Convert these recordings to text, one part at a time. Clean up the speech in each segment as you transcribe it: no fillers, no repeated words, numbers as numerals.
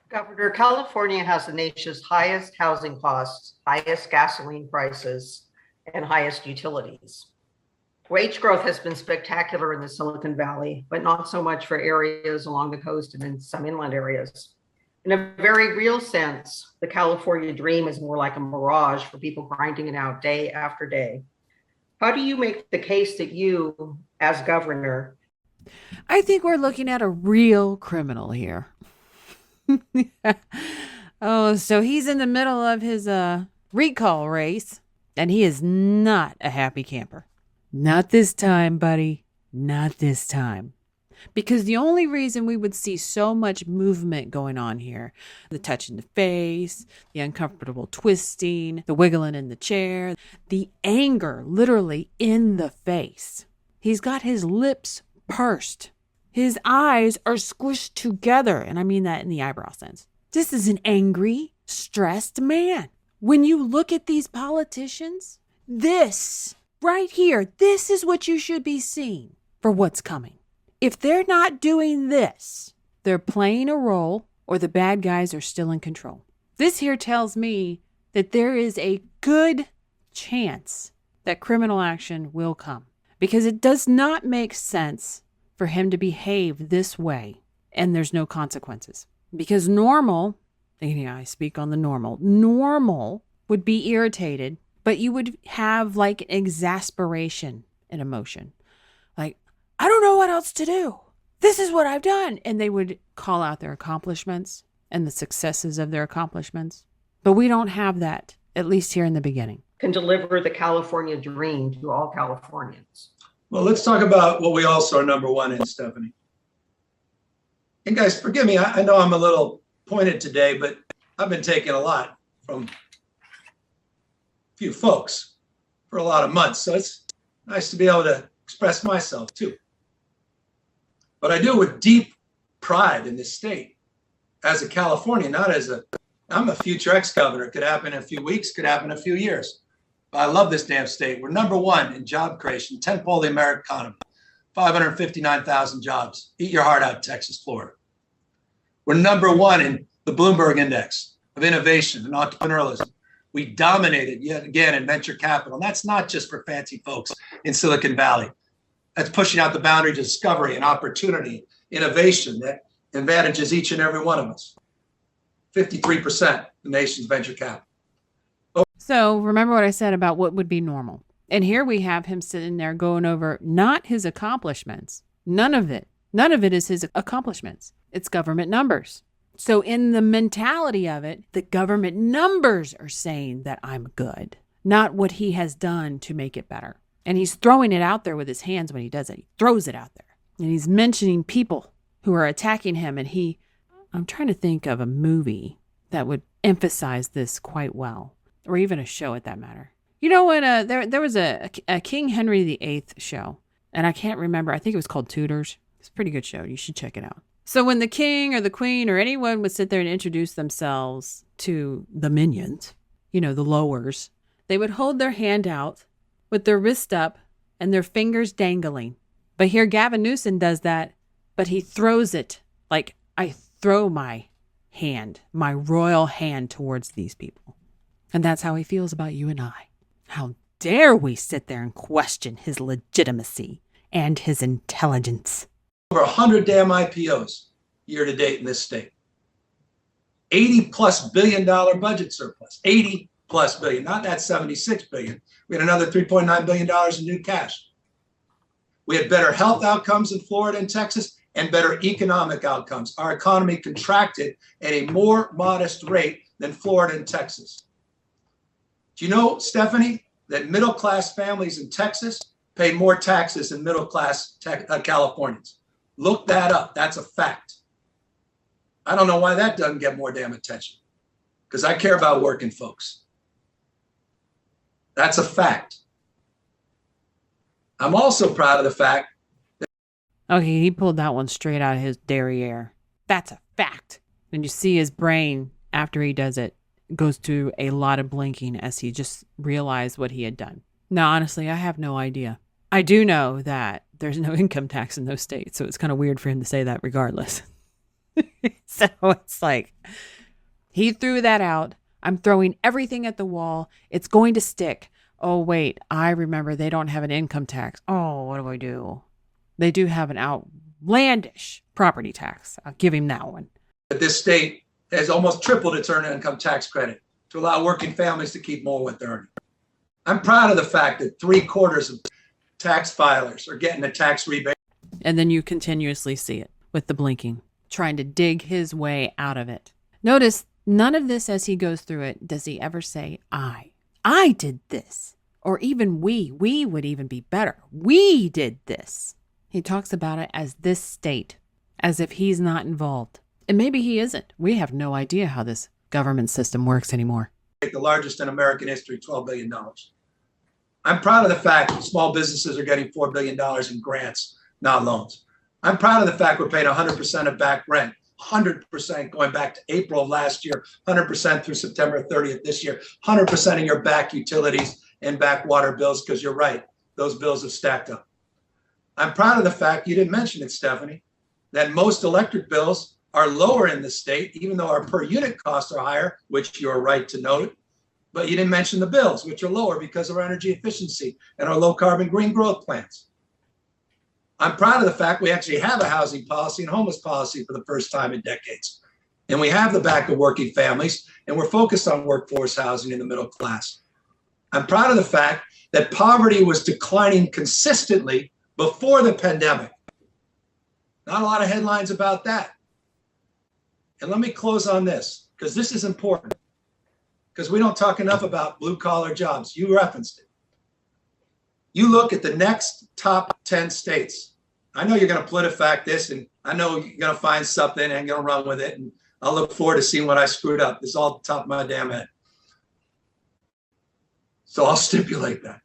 Governor, California has the nation's highest housing costs, highest gasoline prices, and highest utilities. Wage growth has been spectacular in the Silicon Valley, but not so much for areas along the coast and in some inland areas. In a very real sense, the California dream is more like a mirage for people grinding it out day after day. How do you make the case that you, as governor, I think we're looking at a real criminal here. Oh, so he's in the middle of his recall race, and he is not a happy camper. Not this time, buddy. Not this time. Because the only reason we would see so much movement going on here, the touch in the face, the uncomfortable twisting, the wiggling in the chair, the anger literally in the face. He's got his lips pursed. His eyes are squished together, and I mean that in the eyebrow sense. This is an angry, stressed man. When you look at these politicians, this right here, this is what you should be seeing for what's coming. If they're not doing this, they're playing a role or the bad guys are still in control. This here tells me that there is a good chance that criminal action will come because it does not make sense for him to behave this way and there's no consequences. Because normal, I speak on the normal would be irritated, but you would have like exasperation and emotion. Like, I don't know what else to do. This is what I've done. And they would call out their accomplishments and the successes of their accomplishments. But we don't have that, at least here in the beginning. can deliver the California dream to all Californians? Well, let's talk about what we also are number one in, Stephanie. And guys, forgive me, I know I'm a little pointed today, but I've been taking a lot from a few folks for a lot of months. So it's nice to be able to express myself too. But I do it with deep pride in this state as a Californian, not as I'm a future ex-governor. It could happen in a few weeks, could happen in a few years. But I love this damn state. We're number one in job creation, 10th pole of the American economy, 559,000 jobs. Eat your heart out, Texas, Florida. We're number one in the Bloomberg Index of innovation and entrepreneurialism. We dominated yet again in venture capital. And that's not just for fancy folks in Silicon Valley. That's pushing out the boundary to discovery and opportunity, innovation that advantages each and every one of us. 53% the nation's venture capital. So remember what I said about what would be normal. And here we have him sitting there going over not his accomplishments. None of it. None of it is his accomplishments. It's government numbers. So in the mentality of it, the government numbers are saying that I'm good, not what he has done to make it better. And he's throwing it out there with his hands when he does it. He throws it out there. And he's mentioning people who are attacking him. And I'm trying to think of a movie that would emphasize this quite well, or even a show at that matter. You know, when there was a King Henry VIII show, and I can't remember. I think it was called Tudors. It's a pretty good show. You should check it out. So when the king or the queen or anyone would sit there and introduce themselves to the minions, you know, the lowers, they would hold their hand out with their wrist up and their fingers dangling. But here Gavin Newsom does that, but he throws it like I throw my hand, my royal hand towards these people. And that's how he feels about you and I. How dare we sit there and question his legitimacy and his intelligence? Over 100 damn IPOs year to date in this state. $80+ billion budget surplus. 80+ billion, not that 76 billion. We had another $3.9 billion in new cash. We had better health outcomes in Florida and Texas and better economic outcomes. Our economy contracted at a more modest rate than Florida and Texas. Do you know, Stephanie, that middle-class families in Texas pay more taxes than middle-class Californians? Look that up. That's a fact. I don't know why that doesn't get more damn attention, because I care about working folks. That's a fact. I'm also proud of the fact that... Okay, he pulled that one straight out of his derriere. That's a fact. And you see his brain, after he does it, goes through a lot of blinking as he just realized what he had done. Now, honestly, I have no idea. I do know that there's no income tax in those states, so it's kind of weird for him to say that regardless. So it's like, he threw that out. I'm throwing everything at the wall. It's going to stick. Oh, wait, I remember they don't have an income tax. Oh, what do I do? They do have an outlandish property tax. I'll give him that one. This state has almost tripled its earned income tax credit to allow working families to keep more what they're earning. I'm proud of the fact that 3/4 of tax filers are getting a tax rebate. And then you continuously see it with the blinking, trying to dig his way out of it. Notice none of this as he goes through it does he ever say, I did this. Or even we would even be better. We did this. He talks about it as this state, as if he's not involved. And maybe he isn't. We have no idea how this government system works anymore. The largest in American history, $12 billion. I'm proud of the fact that small businesses are getting $4 billion in grants, not loans. I'm proud of the fact we're paying 100% of back rent, 100% going back to April of last year, 100% through September 30th this year, 100% of your back utilities and back water bills, because you're right, those bills have stacked up. I'm proud of the fact, you didn't mention it, Stephanie, that most electric bills are lower in the state, even though our per unit costs are higher, which you're right to note. But you didn't mention the bills, which are lower because of our energy efficiency and our low carbon green growth plans. I'm proud of the fact we actually have a housing policy and homeless policy for the first time in decades. And we have the back of working families, and we're focused on workforce housing in the middle class. I'm proud of the fact that poverty was declining consistently before the pandemic. Not a lot of headlines about that. And let me close on this, because this is important, because we don't talk enough about blue collar jobs. You referenced it. You look at the next top 10 states. I know you're going to PolitiFact this, and I know you're going to find something and you're going to run with it. And I'll look forward to seeing what I screwed up. It's all at the top of my damn head. So I'll stipulate that.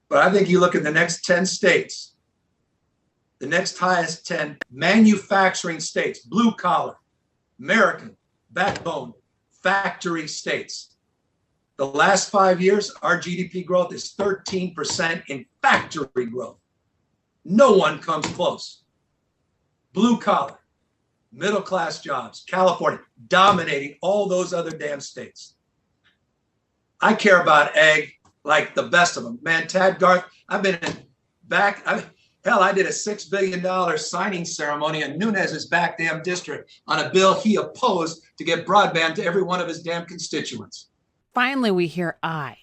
But I think you look at the next 10 states, the next highest 10 manufacturing states, blue collar, American, backbone, factory states. The last 5 years, our GDP growth is 13% in factory growth. No one comes close. Blue collar, middle class jobs, California, dominating all those other damn states. I care about ag like the best of them. Man, Tad Garth, I've been back. I did a $6 billion signing ceremony in Nunez's back damn district on a bill he opposed to get broadband to every one of his damn constituents. Finally, we hear I.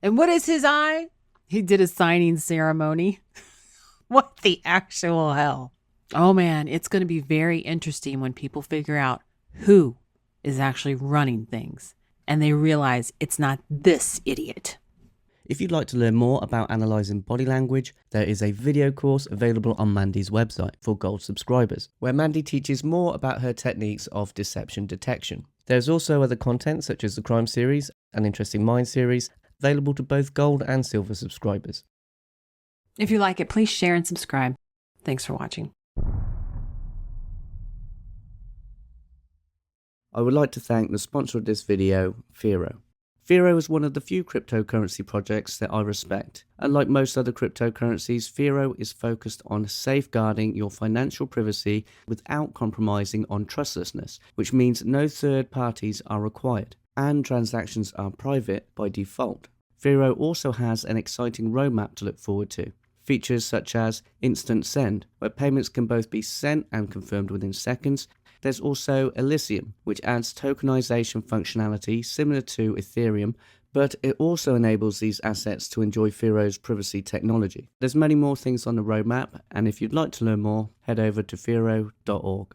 And what is his I? He did a signing ceremony. What the actual hell? Oh man, it's going to be very interesting when people figure out who is actually running things and they realize it's not this idiot. If you'd like to learn more about analysing body language, there is a video course available on Mandy's website for Gold subscribers, where Mandy teaches more about her techniques of deception detection. There's also other content such as the Crime series and Interesting Minds series, available to both Gold and Silver subscribers. If you like it, please share and subscribe. Thanks for watching. I would like to thank the sponsor of this video, Fero. Fero is one of the few cryptocurrency projects that I respect. Unlike most other cryptocurrencies, Fero is focused on safeguarding your financial privacy without compromising on trustlessness, which means no third parties are required, and transactions are private by default. Fero also has an exciting roadmap to look forward to. Features such as Instant Send, where payments can both be sent and confirmed within seconds. There's also Elysium, which adds tokenization functionality similar to Ethereum, but it also enables these assets to enjoy Fero's privacy technology. There's many more things on the roadmap, and if you'd like to learn more, head over to fero.org.